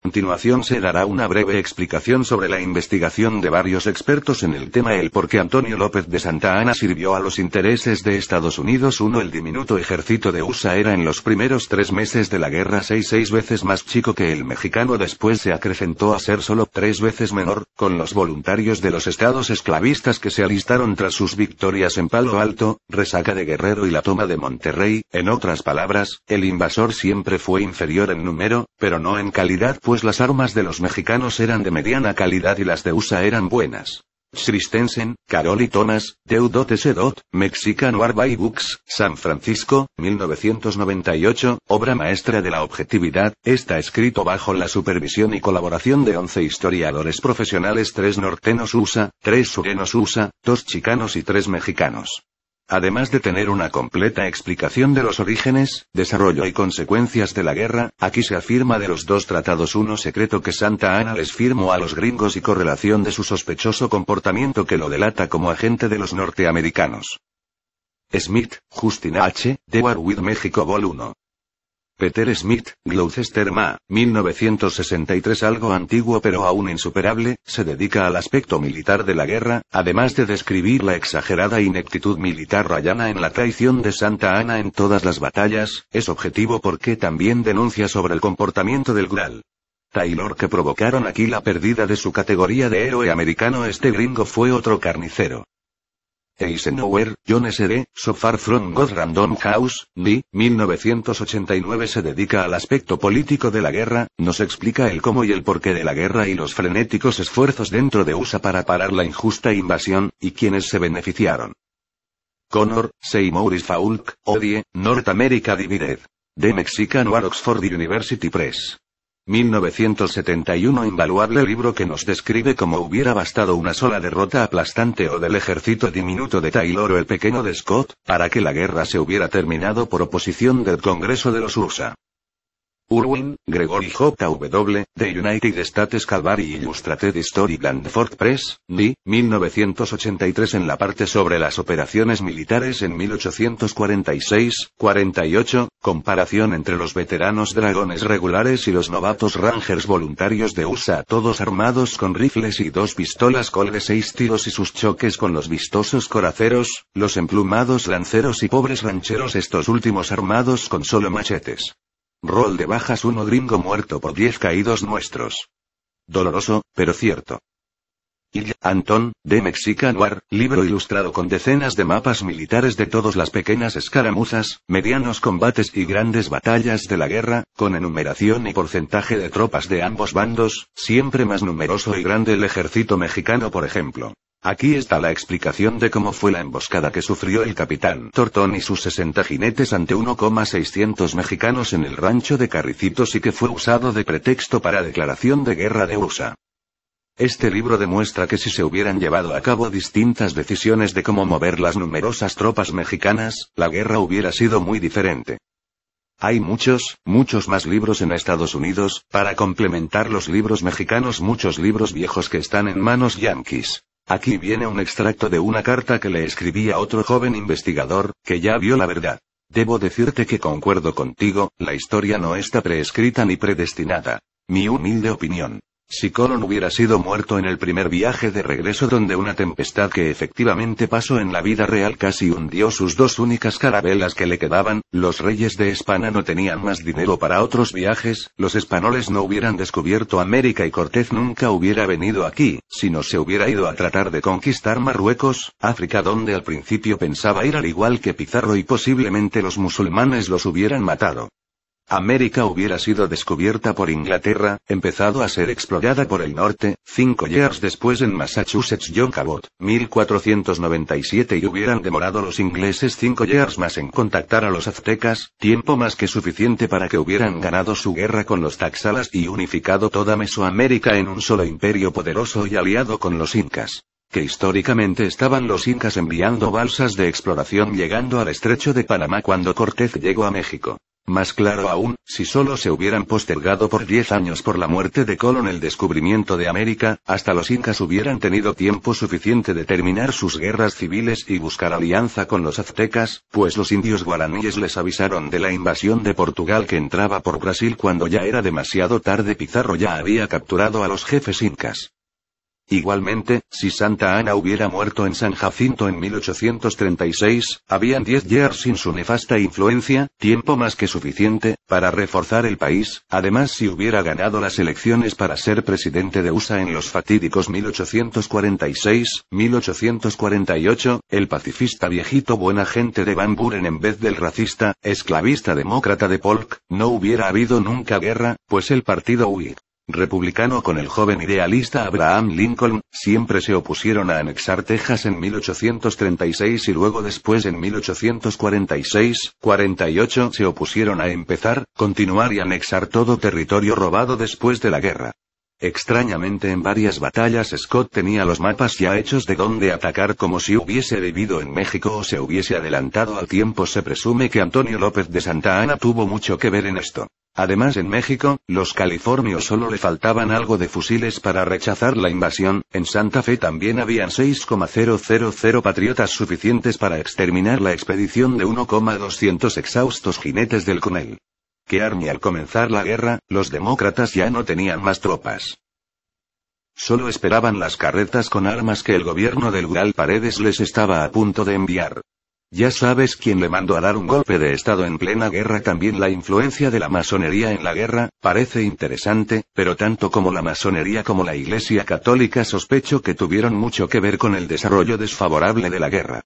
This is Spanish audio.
continuación se dará una breve explicación sobre la investigación de varios expertos en el tema, el por qué Antonio López de Santa Anna sirvió a los intereses de Estados Unidos. 1. El diminuto ejército de USA era en los primeros 3 meses de la guerra 6 veces más chico que el mexicano, después se acrecentó a ser solo 3 veces menor, con los voluntarios de los estados esclavistas que se alistaron tras sus victorias en Palo Alto, Resaca de Guerrero y la toma de Monterrey. En otras palabras, el invasor siempre fue inferior en número, pero no en calidad, pues las armas de los mexicanos eran de mediana calidad y las de USA eran buenas. Christensen, Carol y Thomas, D.S. Mexican War by Books, San Francisco, 1998, obra maestra de la objetividad. Está escrito bajo la supervisión y colaboración de 11 historiadores profesionales, 3 norteños USA, 3 sureños USA, 2 chicanos y 3 mexicanos. Además de tener una completa explicación de los orígenes, desarrollo y consecuencias de la guerra, aquí se afirma de los 2 tratados, uno secreto que Santa Anna les firmó a los gringos y correlación de su sospechoso comportamiento que lo delata como agente de los norteamericanos. Smith, Justin H., The War with Mexico Vol. 1. Peter Smith, Gloucester Ma., 1963. Algo antiguo pero aún insuperable, se dedica al aspecto militar de la guerra, además de describir la exagerada ineptitud militar rayana en la traición de Santa Anna en todas las batallas. Es objetivo porque también denuncia sobre el comportamiento del Gral Taylor que provocaron aquí la pérdida de su categoría de héroe americano. Este gringo fue otro carnicero. Eisenhower, John S.D., So Far From God Random House, D. 1989. Se dedica al aspecto político de la guerra, nos explica el cómo y el porqué de la guerra y los frenéticos esfuerzos dentro de USA para parar la injusta invasión, y quienes se beneficiaron. Connor, Seymour y Faulk, Odie, North America Divided. The Mexican War, Oxford University Press. 1971. Invaluable libro que nos describe cómo hubiera bastado una sola derrota aplastante o del ejército diminuto de Taylor o el pequeño de Scott, para que la guerra se hubiera terminado por oposición del Congreso de los USA. Urwin, Gregory J.W., The United States Calvary Illustrated History Blandford Press, D. 1983. En la parte sobre las operaciones militares en 1846-48, comparación entre los veteranos dragones regulares y los novatos Rangers voluntarios de USA, todos armados con rifles y 2 pistolas Colt de 6 tiros y sus choques con los vistosos coraceros, los emplumados lanceros y pobres rancheros, estos últimos armados con solo machetes. Rol de bajas: 1 gringo muerto por 10 caídos nuestros. Doloroso, pero cierto. Y Anton, The Mexican War, libro ilustrado con decenas de mapas militares de todas las pequeñas escaramuzas, medianos combates y grandes batallas de la guerra, con enumeración y porcentaje de tropas de ambos bandos, siempre más numeroso y grande el ejército mexicano, por ejemplo. Aquí está la explicación de cómo fue la emboscada que sufrió el capitán Thornton y sus 60 jinetes ante 1,600 mexicanos en el rancho de Carricitos y que fue usado de pretexto para declaración de guerra de USA. Este libro demuestra que si se hubieran llevado a cabo distintas decisiones de cómo mover las numerosas tropas mexicanas, la guerra hubiera sido muy diferente. Hay muchos más libros en Estados Unidos, para complementar los libros mexicanos, muchos libros viejos que están en manos yanquis. Aquí viene un extracto de una carta que le escribí a otro joven investigador, que ya vio la verdad. Debo decirte que concuerdo contigo, la historia no está preescrita ni predestinada. Mi humilde opinión. Si Colon hubiera sido muerto en el primer viaje de regreso, donde una tempestad que efectivamente pasó en la vida real casi hundió sus 2 únicas carabelas que le quedaban, los reyes de España no tenían más dinero para otros viajes, los españoles no hubieran descubierto América y Cortés nunca hubiera venido aquí, sino se hubiera ido a tratar de conquistar Marruecos, África, donde al principio pensaba ir al igual que Pizarro, y posiblemente los musulmanes los hubieran matado. América hubiera sido descubierta por Inglaterra, empezado a ser explorada por el norte, 5 years después en Massachusetts, John Cabot, 1497, y hubieran demorado los ingleses 5 years más en contactar a los aztecas, tiempo más que suficiente para que hubieran ganado su guerra con los taxalas y unificado toda Mesoamérica en un solo imperio poderoso y aliado con los incas. Que históricamente estaban los incas enviando balsas de exploración llegando al estrecho de Panamá cuando Cortés llegó a México. Más claro aún, si solo se hubieran postergado por 10 años por la muerte de Colón el descubrimiento de América, hasta los incas hubieran tenido tiempo suficiente de terminar sus guerras civiles y buscar alianza con los aztecas, pues los indios guaraníes les avisaron de la invasión de Portugal que entraba por Brasil cuando ya era demasiado tarde. Pizarro ya había capturado a los jefes incas. Igualmente, si Santa Anna hubiera muerto en San Jacinto en 1836, habían 10 years sin su nefasta influencia, tiempo más que suficiente, para reforzar el país. Además, si hubiera ganado las elecciones para ser presidente de USA en los fatídicos 1846-1848, el pacifista viejito buena gente de Van Buren en vez del racista, esclavista demócrata de Polk, no hubiera habido nunca guerra, pues el partido Whig republicano con el joven idealista Abraham Lincoln, siempre se opusieron a anexar Texas en 1836 y luego después en 1846-48 se opusieron a continuar y anexar todo territorio robado después de la guerra. Extrañamente en varias batallas Scott tenía los mapas ya hechos de dónde atacar como si hubiese vivido en México o se hubiese adelantado al tiempo. Se presume que Antonio López de Santa Anna tuvo mucho que ver en esto. Además en México, los californios solo le faltaban algo de fusiles para rechazar la invasión. En Santa Fe también habían 6,000 patriotas suficientes para exterminar la expedición de 1,200 exhaustos jinetes del Coronel Kearny. Al comenzar la guerra, los demócratas ya no tenían más tropas. Solo esperaban las carretas con armas que el gobierno del Ural Paredes les estaba a punto de enviar. Ya sabes quién le mandó a dar un golpe de estado en plena guerra. También la influencia de la masonería en la guerra, parece interesante, pero tanto como la masonería como la Iglesia Católica sospecho que tuvieron mucho que ver con el desarrollo desfavorable de la guerra.